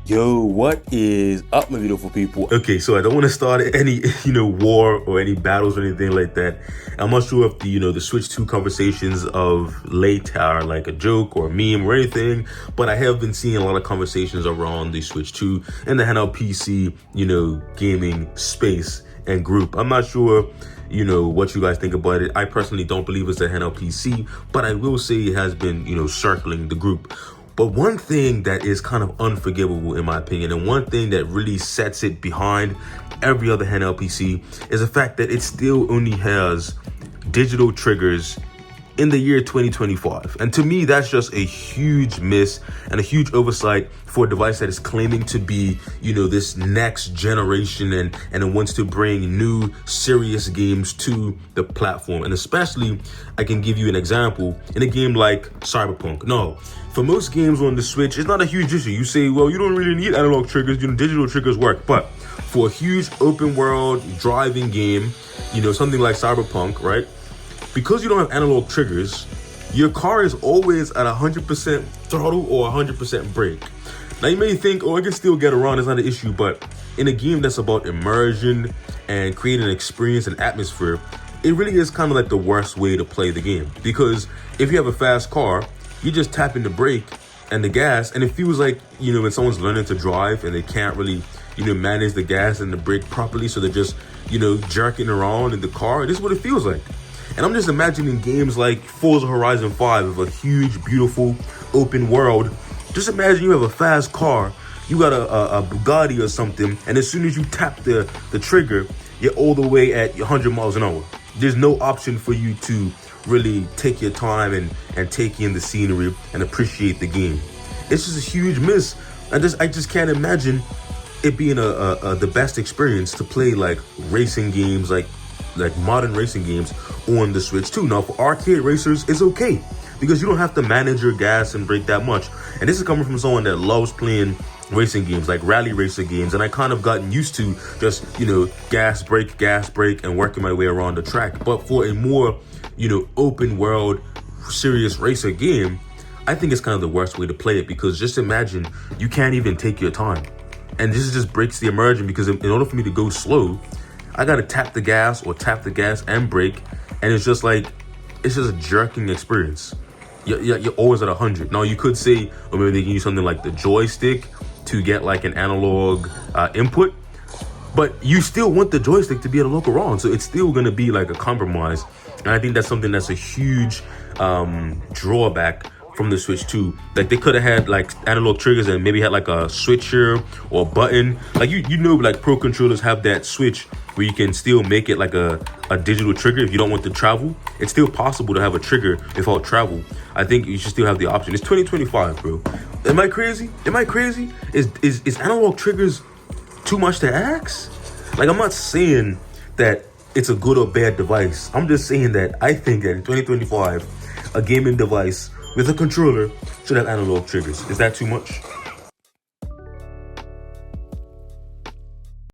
Yo, what is up, my beautiful people? Okay, so I don't want to start any, war or any battles or anything like that. I'm not sure if the Switch 2 conversations of late are like a joke or a meme or anything, but I have been seeing a lot of conversations around the Switch 2 and the handheld PC, gaming space and group. I'm not sure, what you guys think about it. I personally don't believe it's a handheld PC, but I will say it has been, circling the group. But one thing that is kind of unforgivable in my opinion, and one thing that really sets it behind every other handheld PC is the fact that it still only has digital triggers in the year 2025. And to me, that's just a huge miss and a huge oversight for a device that is claiming to be, this next generation and it wants to bring new serious games to the platform. And especially, I can give you an example in a game like Cyberpunk. No, for most games on the Switch, it's not a huge issue. You say, well, you don't really need analog triggers, digital triggers work. But for a huge open world driving game, something like Cyberpunk, right? Because you don't have analog triggers, your car is always at 100% throttle or 100% brake. Now you may think, oh, I can still get around, it's not an issue, but in a game that's about immersion and creating an experience and atmosphere, it really is kind of like the worst way to play the game. Because if you have a fast car, you just tap in the brake and the gas, and it feels like, when someone's learning to drive and they can't really, manage the gas and the brake properly, so they're just, jerking around in the car. This is what it feels like. And I'm just imagining games like Forza Horizon 5 of a huge, beautiful, open world. Just imagine you have a fast car, you got a Bugatti or something, and as soon as you tap the trigger, you're all the way at 100 miles an hour. There's no option for you to really take your time and take in the scenery and appreciate the game. It's just a huge miss. I just can't imagine it being the best experience to play like racing games, like modern racing games on the Switch 2. Now, for arcade racers, it's okay because you don't have to manage your gas and brake that much. And this is coming from someone that loves playing racing games, like rally racer games. And I kind of gotten used to just, gas, brake, and working my way around the track. But for a more, open world, serious racer game, I think it's kind of the worst way to play it, because just imagine you can't even take your time. And this just breaks the immersion, because in order for me to go slow, I gotta tap the gas and brake, and it's just a jerking experience. You're always at 100. Now you could say, or maybe they can use something like the joystick to get like an analog input, but you still want the joystick to be able to look around, so it's still gonna be like a compromise. And I think that's something that's a huge drawback from the Switch 2. Like, they could have had like analog triggers and maybe had like a switcher or a button. Like like pro controllers have that switch where you can still make it like a digital trigger if you don't want to travel. It's still possible to have a trigger without travel. I think you should still have the option. It's 2025, bro. Am I crazy? Is analog triggers too much to ask? Like, I'm not saying that it's a good or bad device. I'm just saying that I think that in 2025, a gaming device with a controller should have analog triggers. Is that too much?